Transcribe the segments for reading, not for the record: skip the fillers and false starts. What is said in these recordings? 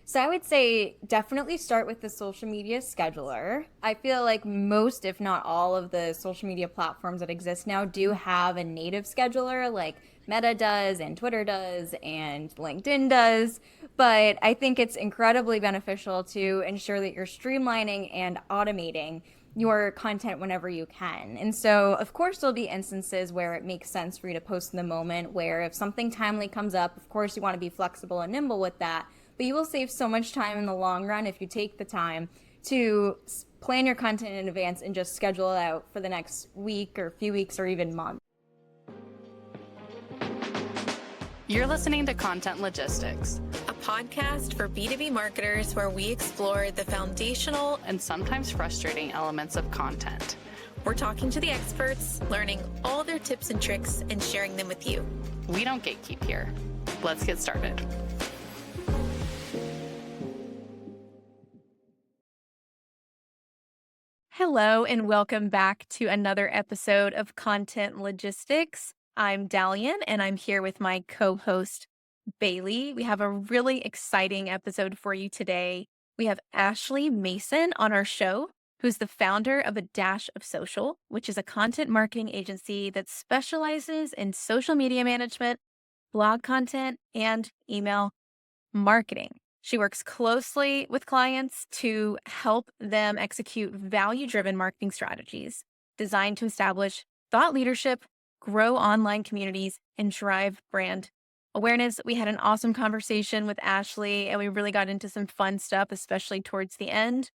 So I would say definitely start with the social media scheduler. I feel like most, if not all, of the social media platforms that exist now do have a native scheduler, like Meta does, and Twitter does, and LinkedIn does. But I think it's incredibly beneficial to ensure that you're streamlining and automating your content whenever you can. And so, of course, there'll be instances where it makes sense for you to post in the moment, where if something timely comes up, of course, you want to be flexible and nimble with that. But you will save so much time in the long run if you take the time to plan your content in advance and just schedule it out for the next week or few weeks or even month. You're listening to Content Logistics, a podcast for B2B marketers where we explore the foundational and sometimes frustrating elements of content. We're talking to the experts, learning all their tips and tricks, and sharing them with you. We don't gatekeep here. Let's get started. Hello, and welcome back to another episode of Content Logistics. I'm Dalian, and I'm here with my co-host, Bailey. We have a really exciting episode for you today. We have Ashley Mason on our show, who's the founder of A Dash of Social, which is a content marketing agency that specializes in social media management, blog content, and email marketing. She works closely with clients to help them execute value-driven marketing strategies designed to establish thought leadership, grow online communities, and drive brand awareness. We had an awesome conversation with Ashley, and we really got into some fun stuff, especially towards the end.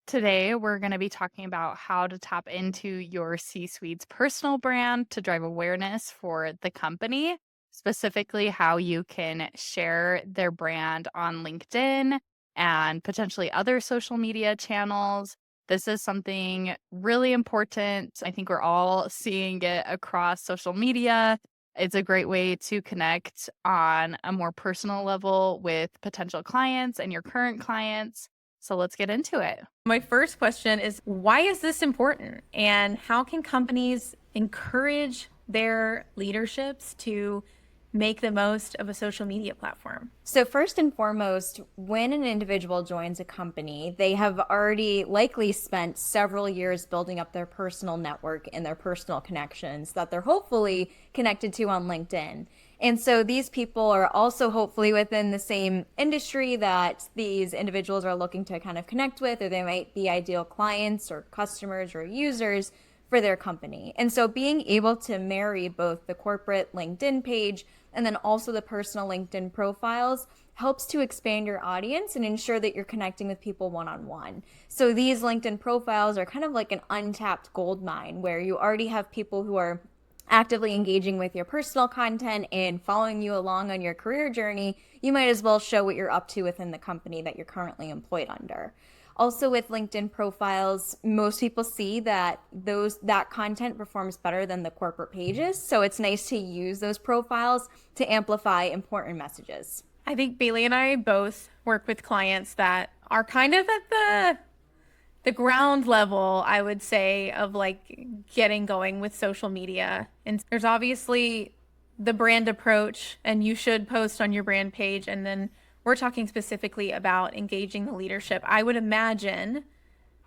Today, we're going to be talking about how to tap into your C-suite's personal brand to drive awareness for the company, specifically how you can share their brand on LinkedIn and potentially other social media channels. This is something really important. I think we're all seeing it across social media. It's a great way to connect on a more personal level with potential clients and your current clients. So let's get into it. My first question is, why is this important? And how can companies encourage their leaderships to make the most of a social media platform? So first and foremost, when an individual joins a company, they have already likely spent several years building up their personal network and their personal connections that they're hopefully connected to on LinkedIn. And so these people are also hopefully within the same industry that these individuals are looking to kind of connect with, or they might be ideal clients or customers or users for their company. And so being able to marry both the corporate LinkedIn page and then also the personal LinkedIn profiles helps to expand your audience and ensure that you're connecting with people one-on-one. So these LinkedIn profiles are kind of like an untapped gold mine where you already have people who are actively engaging with your personal content and following you along on your career journey. You might as well show what you're up to within the company that you're currently employed under. Also with LinkedIn profiles, most people see that that content performs better than the corporate pages. So it's nice to use those profiles to amplify important messages. I think Bailey and I both work with clients that are kind of at the ground level, I would say, of like getting going with social media. And there's obviously the brand approach, and you should post on your brand page, and then we're talking specifically about engaging the leadership. I would imagine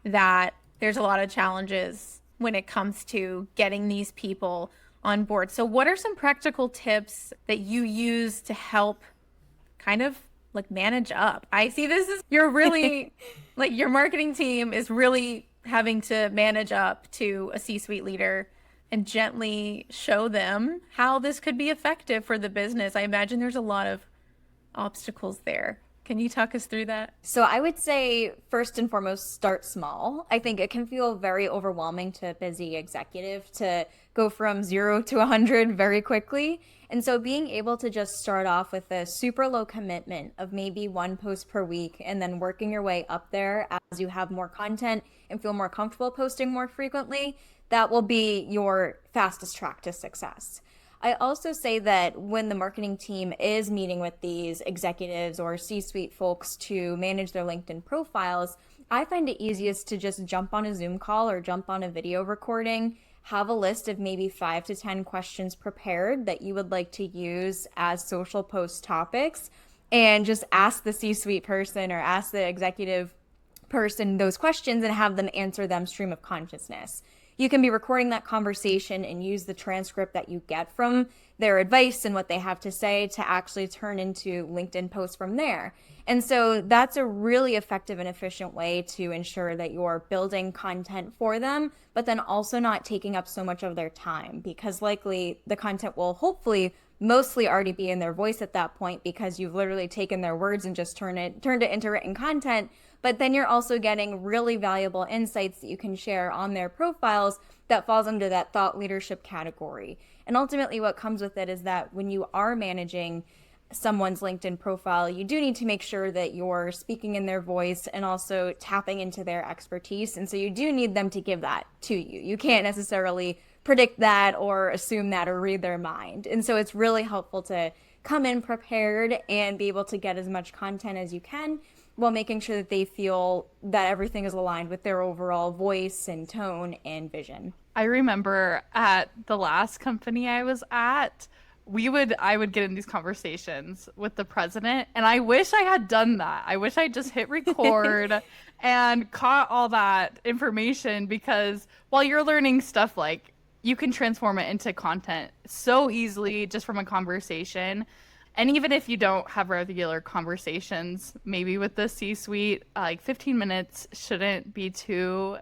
that there's a lot of challenges when it comes to getting these people on board. So what are some practical tips that you use to help kind of like manage up? I see this as you're really like your marketing team is really having to manage up to a C-suite leader and gently show them how this could be effective for the business. I imagine there's a lot of obstacles there. Can you talk us through that? So I would say first and foremost, start small. I think it can feel very overwhelming to a busy executive to go from 0 to 100 very quickly. And so being able to just start off with a super low commitment of maybe one post per week and then working your way up there as you have more content and feel more comfortable posting more frequently, that will be your fastest track to success. I also say that when the marketing team is meeting with these executives or C-suite folks to manage their LinkedIn profiles, I find it easiest to just jump on a Zoom call or jump on a video recording, have a list of maybe 5 to 10 questions prepared that you would like to use as social post topics, and just ask the C-suite person or ask the executive person those questions and have them answer them stream of consciousness. You can be recording that conversation and use the transcript that you get from their advice and what they have to say to actually turn into LinkedIn posts from there. And so that's a really effective and efficient way to ensure that you're building content for them, but then also not taking up so much of their time, because likely the content will hopefully mostly already be in their voice at that point, because you've literally taken their words and just turned it into written content. But then you're also getting really valuable insights that you can share on their profiles that falls under that thought leadership category. And ultimately what comes with it is that when you are managing someone's LinkedIn profile, you do need to make sure that you're speaking in their voice and also tapping into their expertise. And so you do need them to give that to you. You can't necessarily predict that or assume that or read their mind. And so it's really helpful to come in prepared and be able to get as much content as you can, while making sure that they feel that everything is aligned with their overall voice and tone and vision. I remember at the last company I was at, I would get in these conversations with the president, and I wish I had done that. I wish I just hit record and caught all that information, because while you're learning stuff, like, you can transform it into content so easily just from a conversation. And even if you don't have regular conversations, maybe with the C-suite, like 15 minutes shouldn't be too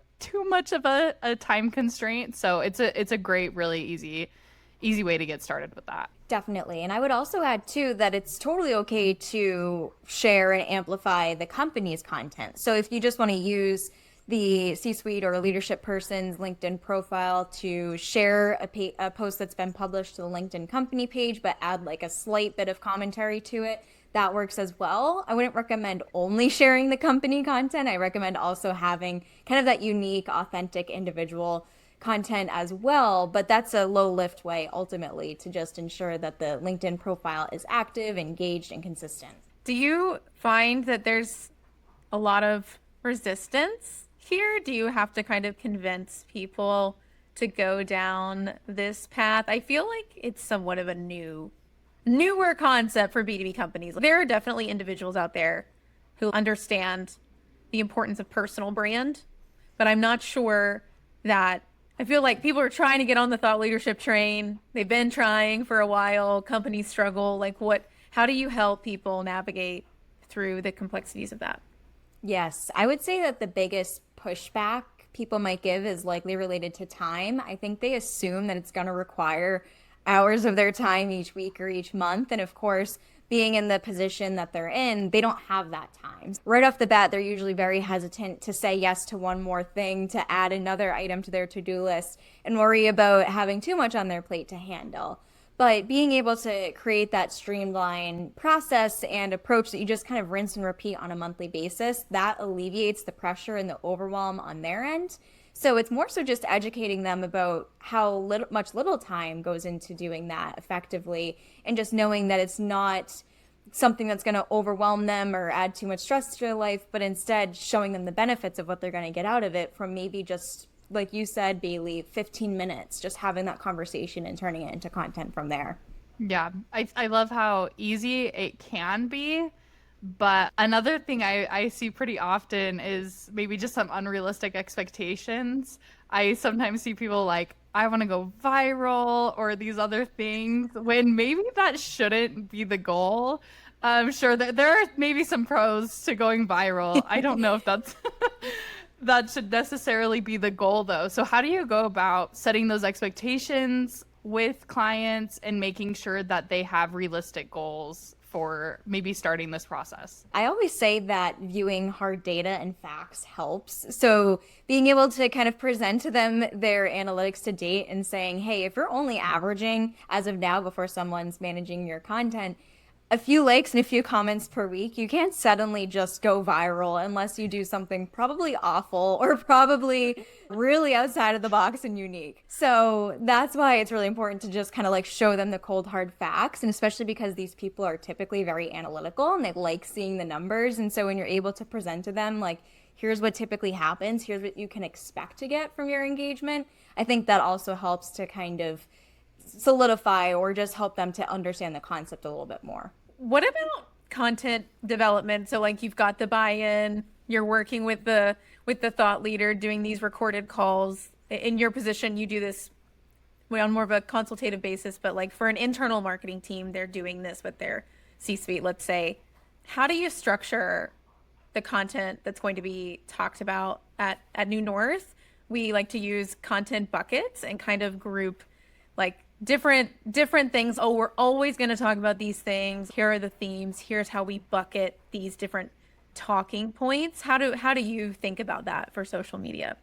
much of a time constraint. So it's a great, really easy way to get started with that. Definitely. And I would also add too that it's totally okay to share and amplify the company's content. So if you just want to use the C-suite or a leadership person's LinkedIn profile to share a post that's been published to the LinkedIn company page, but add like a slight bit of commentary to it, that works as well. I wouldn't recommend only sharing the company content. I recommend also having kind of that unique, authentic, individual content as well. But that's a low lift way ultimately to just ensure that the LinkedIn profile is active, engaged, and consistent. Do you find that there's a lot of resistance here? Do you have to kind of convince people to go down this path? I feel like it's somewhat of a newer concept for B2B companies. There are definitely individuals out there who understand the importance of personal brand, but I'm not sure that I feel like people are trying to get on the thought leadership train. They've been trying for a while. Companies struggle. How do you help people navigate through the complexities of that? Yes, I would say that the biggest pushback people might give is likely related to time. I think they assume that it's going to require hours of their time each week or each month. And of course, being in the position that they're in, they don't have that time. Right off the bat, they're usually very hesitant to say yes to one more thing, to add another item to their to-do list, and worry about having too much on their plate to handle. But being able to create that streamlined process and approach that you just kind of rinse and repeat on a monthly basis, that alleviates the pressure and the overwhelm on their end. So it's more so just educating them about how much little time goes into doing that effectively, and just knowing that it's not something that's going to overwhelm them or add too much stress to their life, but instead showing them the benefits of what they're going to get out of it from maybe just, like you said, Bailey, 15 minutes, just having that conversation and turning it into content from there. Yeah, I love how easy it can be. But another thing I see pretty often is maybe just some unrealistic expectations. I sometimes see people like, I want to go viral or these other things, when maybe that shouldn't be the goal. I'm sure that there are maybe some pros to going viral. I don't know if that should necessarily be the goal, though. So how do you go about setting those expectations with clients and making sure that they have realistic goals for maybe starting this process? I always say that viewing hard data and facts helps. So being able to kind of present to them their analytics to date and saying, hey, if you're only averaging as of now, before someone's managing your content, a few likes and a few comments per week, you can't suddenly just go viral unless you do something probably awful or probably really outside of the box and unique. So that's why it's really important to just kind of like show them the cold hard facts, and especially because these people are typically very analytical and they like seeing the numbers. And so when you're able to present to them like, here's what typically happens, here's what you can expect to get from your engagement, I think that also helps to kind of solidify or just help them to understand the concept a little bit more. What about content development. So like you've got the buy-in, you're working with the thought leader doing these recorded calls. In your position, you do this on more of a consultative basis, but like for an internal marketing team, they're doing this with their C-suite, let's say. How do you structure the content that's going to be talked about at New North? We like to use content buckets and kind of group like different things. Oh, we're always going to talk about these things. Here are the themes. Here's how we bucket these different talking points. How do you think about that for social media?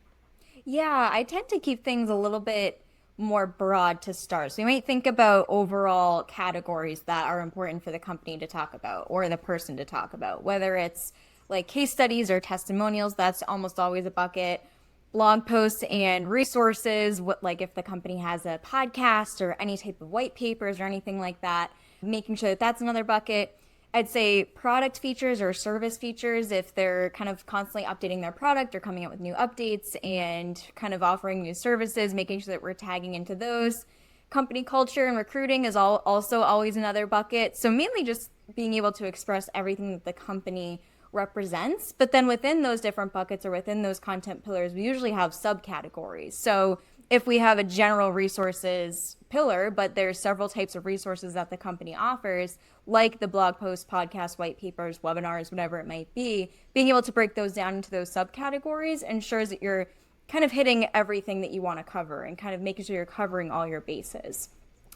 Yeah, I tend to keep things a little bit more broad to start. So you might think about overall categories that are important for the company to talk about or the person to talk about, whether it's like case studies or testimonials, that's almost always a bucket. Blog posts and resources, what like if the company has a podcast or any type of white papers or anything like that, making sure that that's another bucket. I'd say product features or service features if they're kind of constantly updating their product or coming out with new updates and kind of offering new services, making sure that we're tagging into those. Company culture and recruiting is also always another bucket. So mainly just being able to express everything that the company represents. But then within those different buckets or within those content pillars, we usually have subcategories. So if we have a general resources pillar, but there's several types of resources that the company offers, like the blog post, podcast, white papers, webinars, whatever it might be, being able to break those down into those subcategories ensures that you're kind of hitting everything that you want to cover and kind of making sure you're covering all your bases.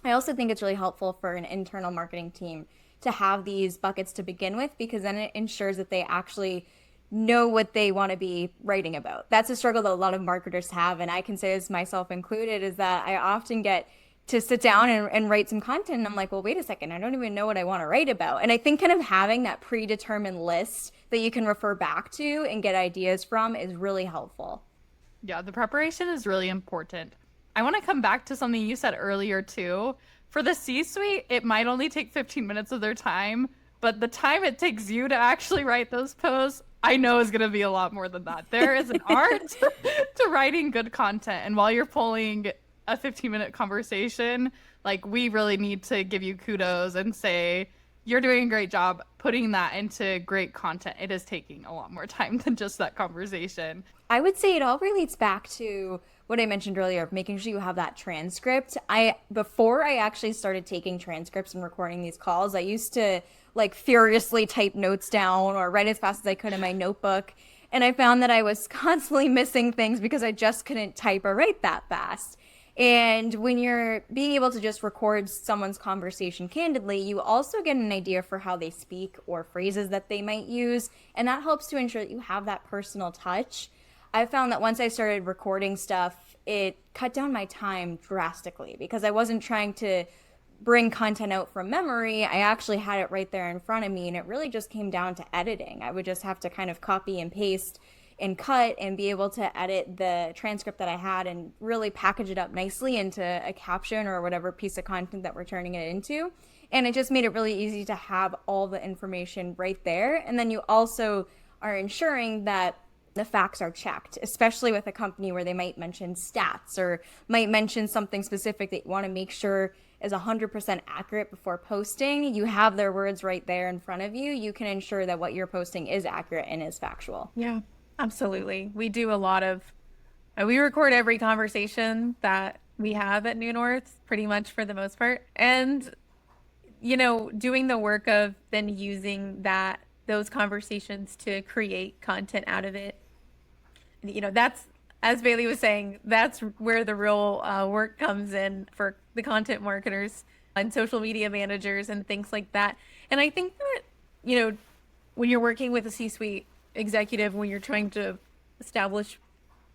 I also think it's really helpful for an internal marketing team to have these buckets to begin with, because then it ensures that they actually know what they want to be writing about. That's a struggle that a lot of marketers have, and I can say as myself included, is that I often get to sit down and write some content and I'm like, well, wait a second, I don't even know what I want to write about. And I think kind of having that predetermined list that you can refer back to and get ideas from is really helpful. Yeah, the preparation is really important. I want to come back to something you said earlier too. For the C-suite, it might only take 15 minutes of their time, but the time it takes you to actually write those posts, I know is going to be a lot more than that. There is an art to writing good content. And while you're pulling a 15-minute conversation, like we really need to give you kudos and say, you're doing a great job putting that into great content. It is taking a lot more time than just that conversation. I would say it all relates back to what I mentioned earlier of making sure you have that transcript. Before I actually started taking transcripts and recording these calls, I used to like furiously type notes down or write as fast as I could in my notebook. And I found that I was constantly missing things because I just couldn't type or write that fast. And when you're being able to just record someone's conversation candidly, you also get an idea for how they speak or phrases that they might use. And that helps to ensure that you have that personal touch. I found that once I started recording stuff, it cut down my time drastically because I wasn't trying to bring content out from memory. I actually had it right there in front of me, and it really just came down to editing. I would just have to kind of copy and paste and cut and be able to edit the transcript that I had and really package it up nicely into a caption or whatever piece of content that we're turning it into. And it just made it really easy to have all the information right there. And then you also are ensuring that the facts are checked, especially with a company where they might mention stats or might mention something specific that you want to make sure is 100% accurate before posting. You have their words right there in front of you. You can ensure that what you're posting is accurate and is factual. Yeah, absolutely. We do a lot of, we record every conversation that we have at New North pretty much for the most part. And, you know, doing the work of then using those conversations to create content out of it. You know, that's, as Bailey was saying, that's where the real work comes in for the content marketers and social media managers and things like that. And I think that, you know, when you're working with a C-suite executive, when you're trying to establish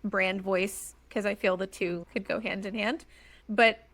brand voice, because I feel the two could go hand in hand, but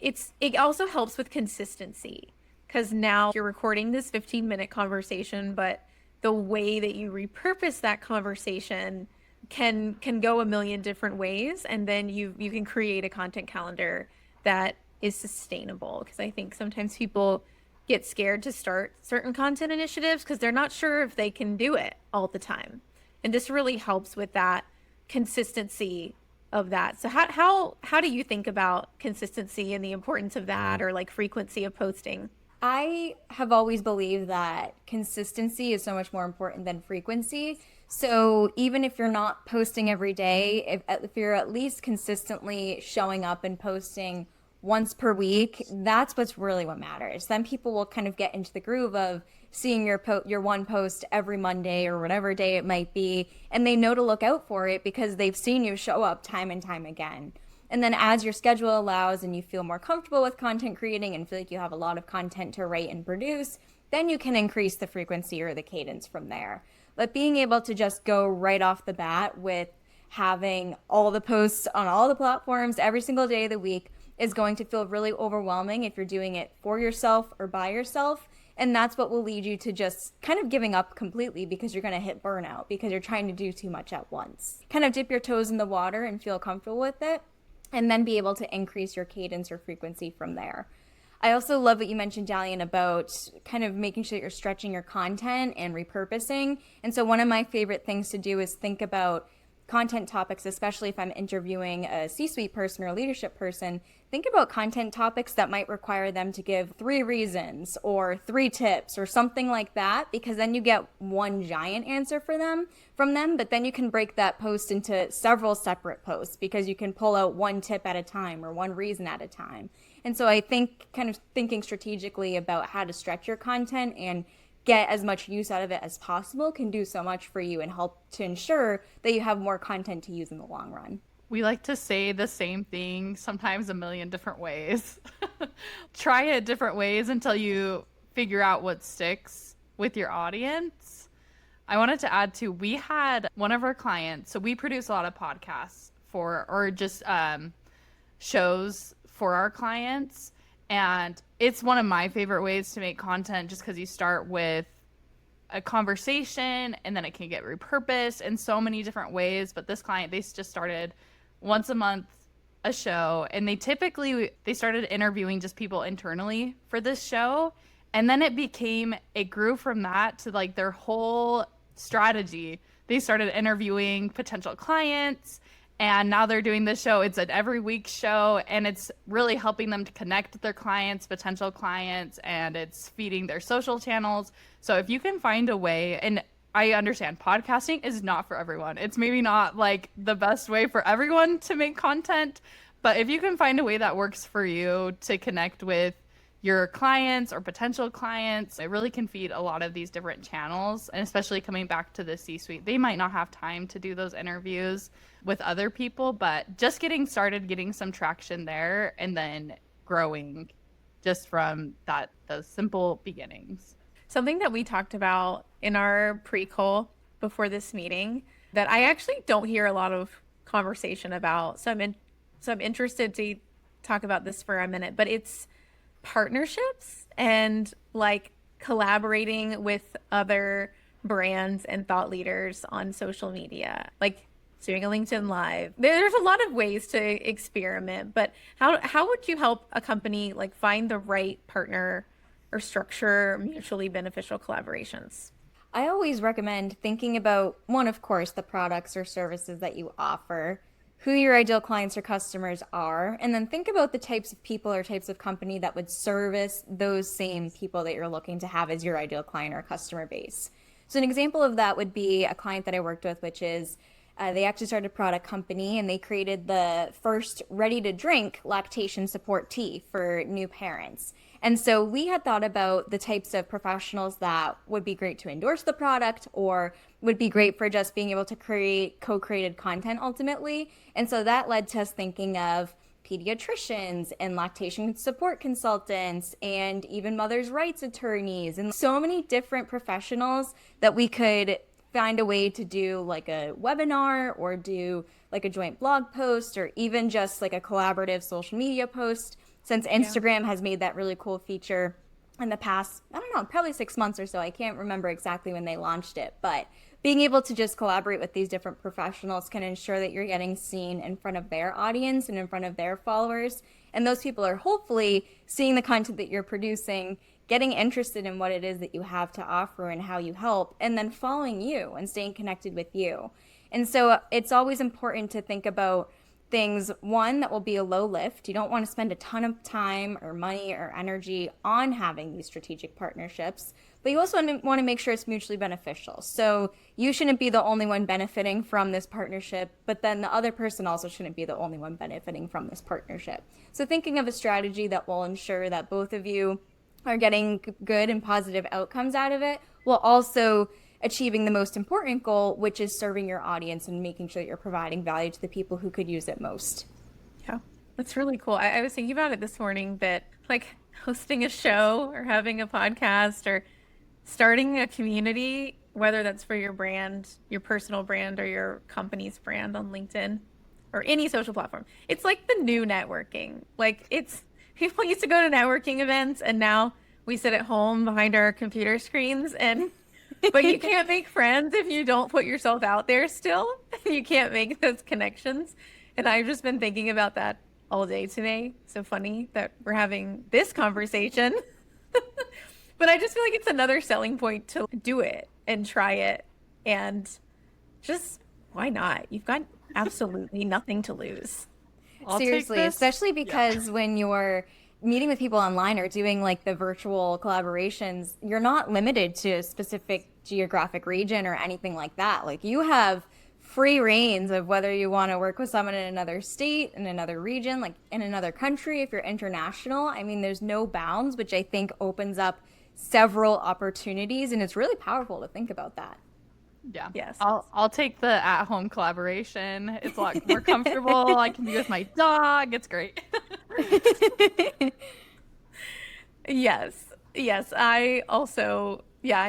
it also helps with consistency, because now you're recording this 15-minute conversation, but the way that you repurpose that conversation can go a million different ways, and then you can create a content calendar that is sustainable. Because I think sometimes people get scared to start certain content initiatives because they're not sure if they can do it all the time, and this really helps with that consistency of that. So how do you think about consistency and the importance of that, or like frequency of posting? I have always believed that consistency is so much more important than frequency. So even if you're not posting every day, if you're at least consistently showing up and posting once per week, that's what's really what matters. Then people will kind of get into the groove of seeing your one post every Monday or whatever day it might be, and they know to look out for it because they've seen you show up time and time again. And then as your schedule allows and you feel more comfortable with content creating and feel like you have a lot of content to write and produce, then you can increase the frequency or the cadence from there. But being able to just go right off the bat with having all the posts on all the platforms every single day of the week is going to feel really overwhelming if you're doing it for yourself or by yourself. And that's what will lead you to just kind of giving up completely because you're going to hit burnout because you're trying to do too much at once. Kind of dip your toes in the water and feel comfortable with it, and then be able to increase your cadence or frequency from there. I also love what you mentioned, Dalian, about kind of making sure that you're stretching your content and repurposing. And so one of my favorite things to do is think about content topics, especially if I'm interviewing a C-suite person or a leadership person. Think about content topics that might require them to give 3 reasons or 3 tips or something like that, because then you get one giant answer from them, but then you can break that post into several separate posts because you can pull out one tip at a time or one reason at a time. And so I think kind of thinking strategically about how to stretch your content and get as much use out of it as possible can do so much for you and help to ensure that you have more content to use in the long run. We like to say the same thing sometimes a million different ways. Try it different ways until you figure out what sticks with your audience. I wanted to add too, we had one of our clients, so we produce a lot of podcasts or just shows for our clients. And it's one of my favorite ways to make content just because you start with a conversation and then it can get repurposed in so many different ways. But this client, they just started once a month a show, and they started interviewing just people internally for this show. And then it grew from that to like their whole strategy. They started interviewing potential clients, and now they're doing this show. It's an every week show, and it's really helping them to connect with their clients, potential clients, and it's feeding their social channels. So if you can find a way, and I understand podcasting is not for everyone. It's maybe not like the best way for everyone to make content, but if you can find a way that works for you to connect with your clients or potential clients, it really can feed a lot of these different channels. And especially coming back to the C-suite, they might not have time to do those interviews with other people, but just getting started, getting some traction there, and then growing just from those simple beginnings. Something that we talked about in our pre-call before this meeting that I actually don't hear a lot of conversation about. So I'm interested to talk about this for a minute, but it's partnerships and like collaborating with other brands and thought leaders on social media, like doing a LinkedIn Live. There's a lot of ways to experiment, but how would you help a company like find the right partner or structure mutually beneficial collaborations? I always recommend thinking about, one, of course, the products or services that you offer, who your ideal clients or customers are, and then think about the types of people or types of company that would service those same people that you're looking to have as your ideal client or customer base. So an example of that would be a client that I worked with, which is they actually started a product company, and they created the first ready-to-drink lactation support tea for new parents. And so we had thought about the types of professionals that would be great to endorse the product or would be great for just being able to create co-created content ultimately. And so that led to us thinking of pediatricians and lactation support consultants and even mother's rights attorneys and so many different professionals that we could find a way to do like a webinar or do like a joint blog post or even just like a collaborative social media post, since Instagram has made that really cool feature in the past, I don't know, probably 6 months or so. I can't remember exactly when they launched it, but being able to just collaborate with these different professionals can ensure that you're getting seen in front of their audience and in front of their followers. And those people are hopefully seeing the content that you're producing, getting interested in what it is that you have to offer and how you help, and then following you and staying connected with you. And so it's always important to think about things, one, that will be a low lift. You don't want to spend a ton of time or money or energy on having these strategic partnerships, but you also want to make sure it's mutually beneficial. So you shouldn't be the only one benefiting from this partnership, but then the other person also shouldn't be the only one benefiting from this partnership. So thinking of a strategy that will ensure that both of you are getting good and positive outcomes out of it, while also achieving the most important goal, which is serving your audience and making sure that you're providing value to the people who could use it most. Yeah, that's really cool. I was thinking about it this morning that like hosting a show or having a podcast or starting a community, whether that's for your brand, your personal brand, or your company's brand on LinkedIn or any social platform, it's like the new networking. Like it's, people used to go to networking events and now we sit at home behind our computer screens and but you can't make friends if you don't put yourself out there still. You can't make those connections. And I've just been thinking about that all day today. So funny that we're having this conversation. But I just feel like it's another selling point to do it and try it. And just why not? You've got absolutely nothing to lose. Seriously, especially because when you're meeting with people online or doing like the virtual collaborations, you're not limited to a specific geographic region or anything like that. Like you have free reins of whether you want to work with someone in another state, in another region, like in another country, if you're international. I mean, there's no bounds, which I think opens up several opportunities, and it's really powerful to think about that. Yeah. Yes. I'll take the at-home collaboration. It's a lot more comfortable. I can be with my dog. It's great. Yes. Yes. I also, yeah,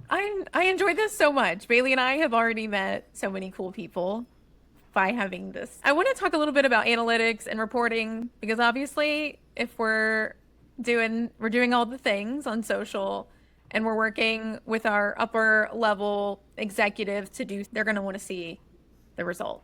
I enjoy this so much. Bailey and I have already met so many cool people by having this. I want to talk a little bit about analytics and reporting because obviously if we're doing all the things on social and we're working with our upper level executives they're going to want to see the result.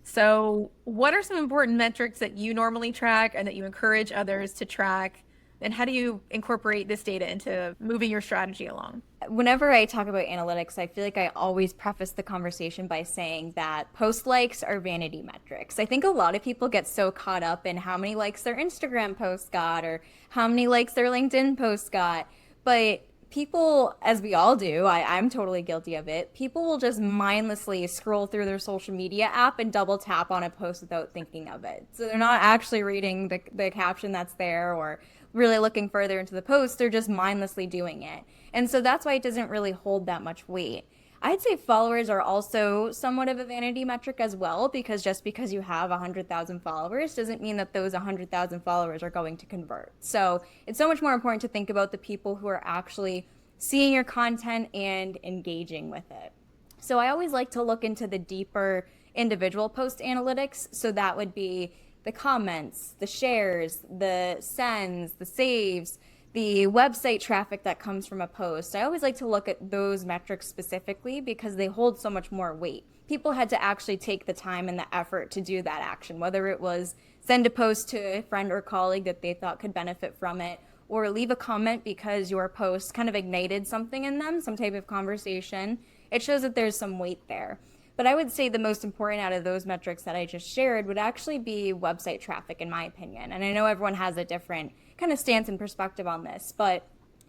So what are some important metrics that you normally track and that you encourage others to track? And how do you incorporate this data into moving your strategy along? Whenever I talk about analytics, I feel like I always preface the conversation by saying that post likes are vanity metrics. I think a lot of people get so caught up in how many likes their Instagram post got or how many likes their LinkedIn post got. But people, as we all do, I'm totally guilty of it, people will just mindlessly scroll through their social media app and double tap on a post without thinking of it. So they're not actually reading the caption that's there or really looking further into the post. They're just mindlessly doing it. And so that's why it doesn't really hold that much weight. I'd say followers are also somewhat of a vanity metric as well, because just because you have 100,000 followers doesn't mean that those 100,000 followers are going to convert. So it's so much more important to think about the people who are actually seeing your content and engaging with it. So I always like to look into the deeper individual post analytics. So that would be the comments, the shares, the sends, the saves, the website traffic that comes from a post. I always like to look at those metrics specifically because they hold so much more weight. People had to actually take the time and the effort to do that action, whether it was send a post to a friend or colleague that they thought could benefit from it, or leave a comment because your post kind of ignited something in them, some type of conversation. It shows that there's some weight there. But I would say the most important out of those metrics that I just shared would actually be website traffic, in my opinion. And I know everyone has a different kind of stance and perspective on this, but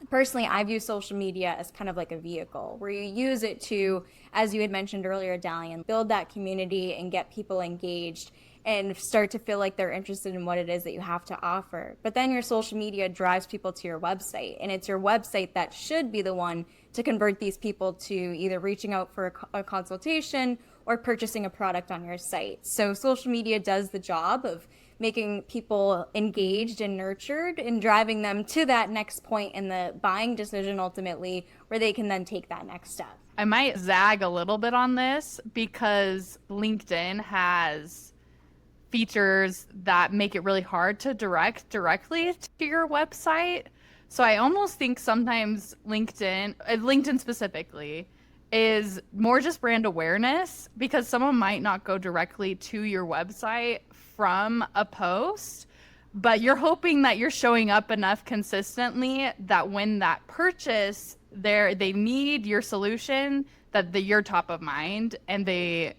personally, I view social media as kind of like a vehicle where you use it to, as you had mentioned earlier, Dalian, build that community and get people engaged and start to feel like they're interested in what it is that you have to offer. But then your social media drives people to your website, and it's your website that should be the one to convert these people to either reaching out for a consultation or purchasing a product on your site. So social media does the job of making people engaged and nurtured and driving them to that next point in the buying decision ultimately, where they can then take that next step. I might zag a little bit on this because LinkedIn has features that make it really hard to direct directly to your website. So I almost think sometimes LinkedIn specifically, is more just brand awareness because someone might not go directly to your website from a post, but you're hoping that you're showing up enough consistently that when that purchase they need your solution, that you're top of mind and they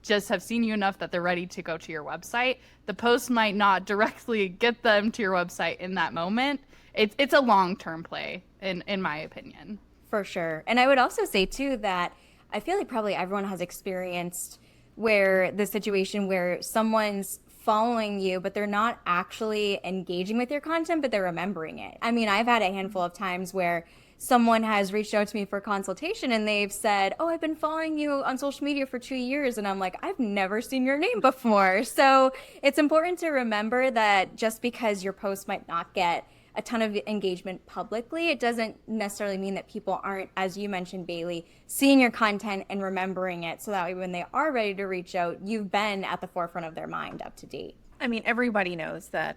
just have seen you enough that they're ready to go to your website. The post might not directly get them to your website in that moment. It's a long-term play, in my opinion. For sure. And I would also say too that I feel like probably everyone has experienced where the situation where someone's following you, but they're not actually engaging with your content, but they're remembering it. I mean, I've had a handful of times where someone has reached out to me for a consultation and they've said, "Oh, I've been following you on social media for 2 years." And I'm like, "I've never seen your name before." So it's important to remember that just because your post might not get a ton of engagement publicly, it doesn't necessarily mean that people aren't, as you mentioned, Bailey, seeing your content and remembering it, so that way when they are ready to reach out, you've been at the forefront of their mind up to date. I mean, everybody knows that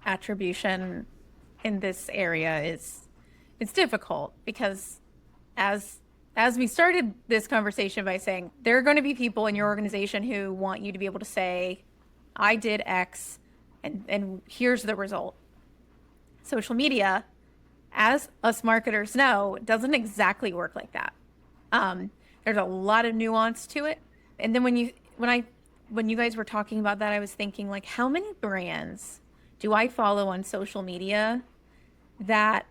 attribution in this area it's difficult because as we started this conversation by saying there are going to be people in your organization who want you to be able to say, "I did X and here's the result." Social media, as us marketers know, doesn't exactly work like that. There's a lot of nuance to it. And then when you guys were talking about that, I was thinking, like, how many brands do I follow on social media that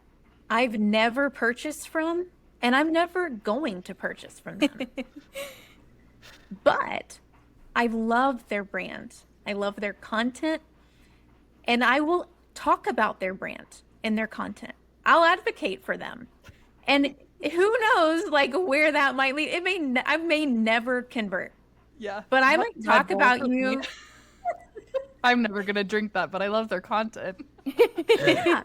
I've never purchased from, and I'm never going to purchase from them? But I love their brand. I love their content, and I will talk about their brand and their content. I'll advocate for them. And who knows, like, where that might lead. I may never convert. Yeah. But I might talk about you. I'm never going to drink that, but I love their content. Yeah.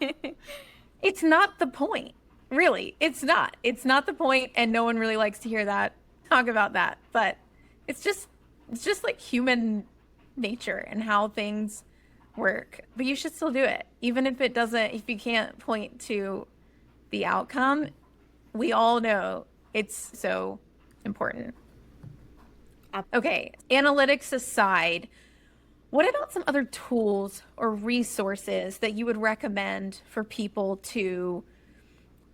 It's not the point. Really. It's not. It's not the point, and no one really likes to hear that, talk about that. But it's just like human nature and how things work. But you should still do it. Even if you can't point to the outcome, we all know it's so important. Okay, analytics aside, what about some other tools or resources that you would recommend for people to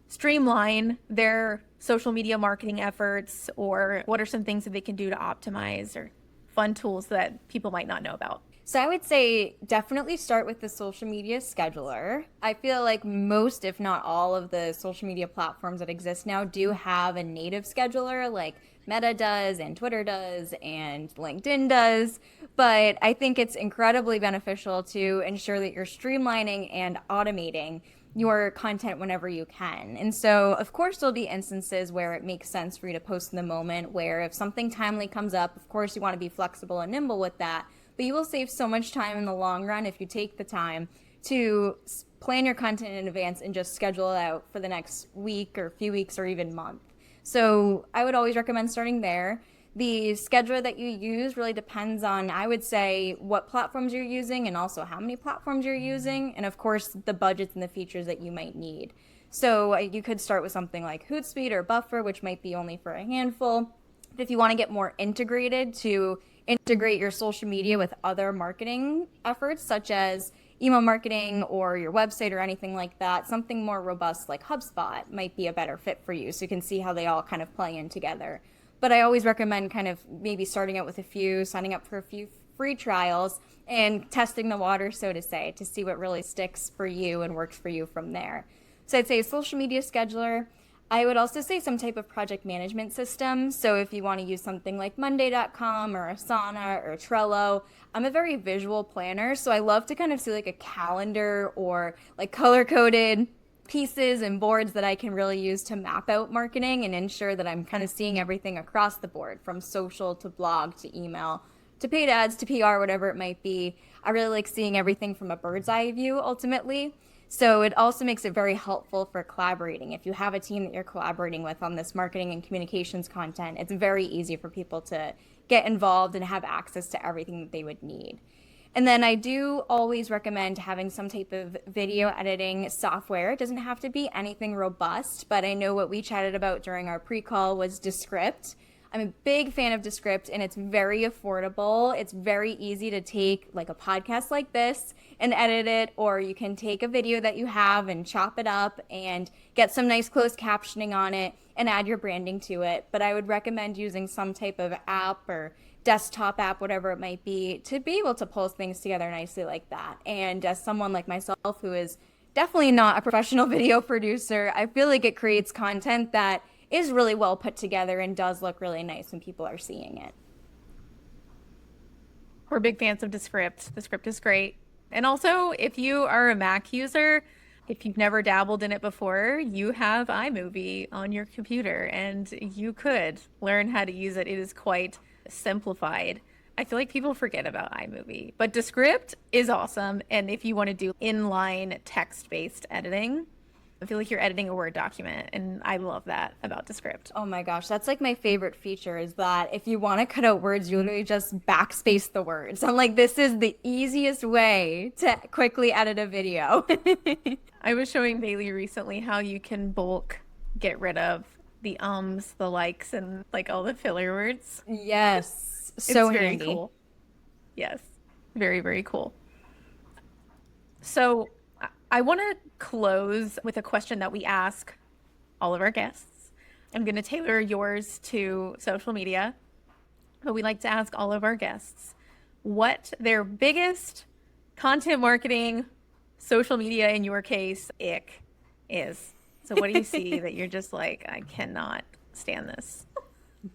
streamline their social media marketing efforts, or what are some things that they can do to optimize, or fun tools that people might not know about? So I would say definitely start with the social media scheduler. I feel like most, if not all, of the social media platforms that exist now do have a native scheduler, like Meta does and Twitter does and LinkedIn does. But I think it's incredibly beneficial to ensure that you're streamlining and automating your content whenever you can. And so, of course, there'll be instances where it makes sense for you to post in the moment, where if something timely comes up, of course, you want to be flexible and nimble with that. But you will save so much time in the long run if you take the time to plan your content in advance and just schedule it out for the next week or few weeks or even month. So I would always recommend starting there. The scheduler that you use really depends on, I would say, what platforms you're using and also how many platforms you're using, and of course the budgets and the features that you might need. So you could start with something like Hootsuite or Buffer, which might be only for a handful. But if you want to get more integrated, to integrate your social media with other marketing efforts, such as email marketing or your website or anything like that, something more robust like HubSpot might be a better fit for you, so you can see how they all kind of play in together. But I always recommend kind of maybe starting out with a few, signing up for a few free trials and testing the water, so to say, to see what really sticks for you and works for you from there. So I'd say social media scheduler. I would also say some type of project management system. So if you want to use something like Monday.com or Asana or Trello, I'm a very visual planner, so I love to kind of see like a calendar or like color-coded pieces and boards that I can really use to map out marketing and ensure that I'm kind of seeing everything across the board, from social to blog to email to paid ads to PR, whatever it might be. I really like seeing everything from a bird's eye view ultimately. So it also makes it very helpful for collaborating. If you have a team that you're collaborating with on this marketing and communications content, it's very easy for people to get involved and have access to everything that they would need. And then I do always recommend having some type of video editing software. It doesn't have to be anything robust, but I know what we chatted about during our pre-call was Descript. I'm a big fan of Descript, and it's very affordable. It's very easy to take like a podcast like this and edit it, or you can take a video that you have and chop it up and get some nice closed captioning on it and add your branding to it. But I would recommend using some type of app or desktop app, whatever it might be, to be able to post things together nicely like that. And as someone like myself who is definitely not a professional video producer, I feel like it creates content that is really well put together and does look really nice when people are seeing it. We're big fans of Descript. Descript is great. And also, if you are a Mac user, if you've never dabbled in it before, you have iMovie on your computer and you could learn how to use it. It is quite simplified. I feel like people forget about iMovie, but Descript is awesome. And if you want to do inline text-based editing, I feel like you're editing a Word document, and I love that about Descript. Oh my gosh, that's like my favorite feature is that if you want to cut out words, you literally just backspace the words. I'm like, this is the easiest way to quickly edit a video. I was showing Bailey recently how you can bulk get rid of the ums, the likes, and like all the filler words. Yes, so It's very handy. cool. Yes, very, very cool. So I want to close with a question that we ask all of our guests. I'm going to tailor yours to social media, but we like to ask all of our guests what their biggest content marketing, social media in your case, ick is. So what do you see that you're just like, I cannot stand this?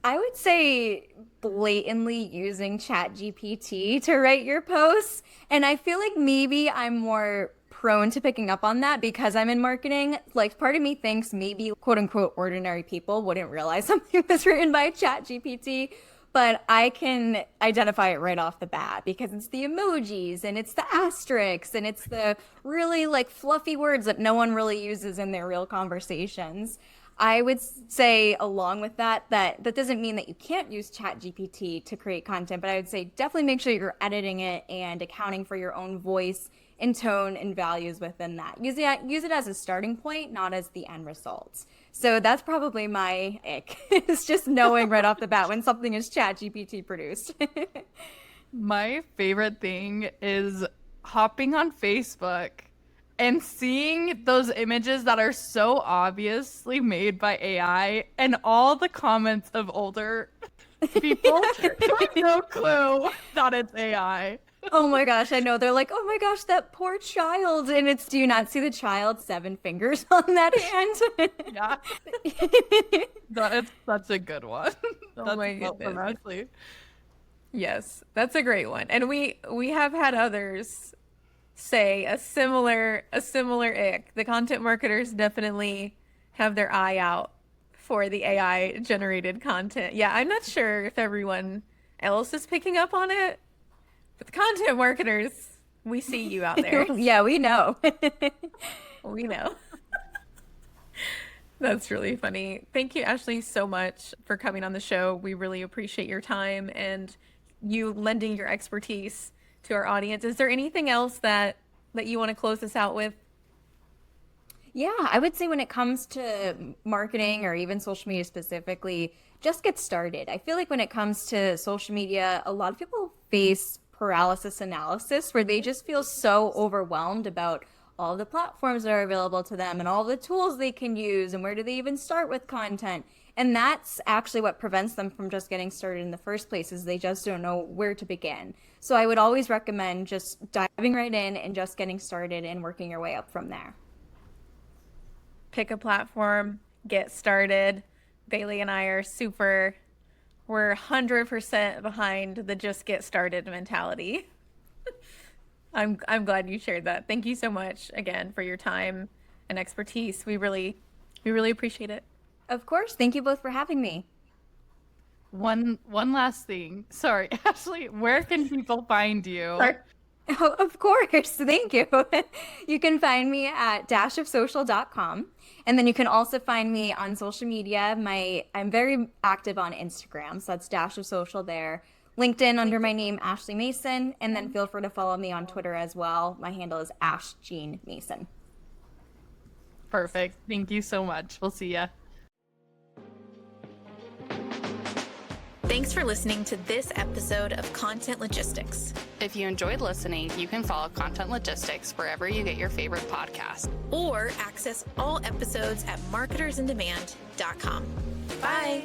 I would say blatantly using ChatGPT to write your posts. And I feel like maybe I'm more prone to picking up on that because I'm in marketing. Like, part of me thinks maybe quote unquote ordinary people wouldn't realize something was written by ChatGPT. But I can identify it right off the bat because it's the emojis and it's the asterisks and it's the really like fluffy words that no one really uses in their real conversations. I would say along with that, that doesn't mean that you can't use ChatGPT to create content, but I would say definitely make sure you're editing it and accounting for your own voice and tone and values within that. Use it as a starting point, not as the end result. So that's probably my ick. It's just knowing right off the bat when something is ChatGPT produced. My favorite thing is hopping on Facebook and seeing those images that are so obviously made by AI and all the comments of older people with no clue that it's AI. Oh my gosh, I know. They're like, oh my gosh, that poor child. And it's, do you not see the child's 7 fingers on that hand? Yeah. That is such a good one. Oh my That's goodness. honestly. Yes, that's a great one. And we have had others say a similar ick. The content marketers definitely have their eye out for the AI generated content. Yeah, I'm not sure if everyone else is picking up on it, but the content marketers, we see you out there. Yeah, we know. We know. That's really funny. Thank you, Ashley, so much for coming on the show. We really appreciate your time and you lending your expertise to our audience. Is there anything else that you want to close this out with? Yeah, I would say when it comes to marketing or even social media specifically, just get started. I feel like when it comes to social media, a lot of people face paralysis analysis where they just feel so overwhelmed about all the platforms that are available to them and all the tools they can use and where do they even start with content. And that's actually what prevents them from just getting started in the first place, is they just don't know where to begin. So I would always recommend just diving right in and just getting started and working your way up from there. Pick a platform, get started. Bailey and I are we're 100% behind the just get started mentality. I'm glad you shared that. Thank you so much again for your time and expertise. We really appreciate it. Of course. Thank you both for having me. One last thing. Sorry, Ashley, where can people find you? Sorry. Oh, of course. Thank you. You can find me at dashofsocial.com. And then you can also find me on social media. I'm very active on Instagram, so that's Dash of Social there. LinkedIn under my name, Ashley Mason. And then feel free to follow me on Twitter as well. My handle is Ash Jean Mason. Perfect. Thank you so much. We'll see ya. Thank Thanks for listening to this episode of Content Logistics. If you enjoyed listening, you can follow Content Logistics wherever you get your favorite podcast. Or access all episodes at marketersindemand.com. Bye.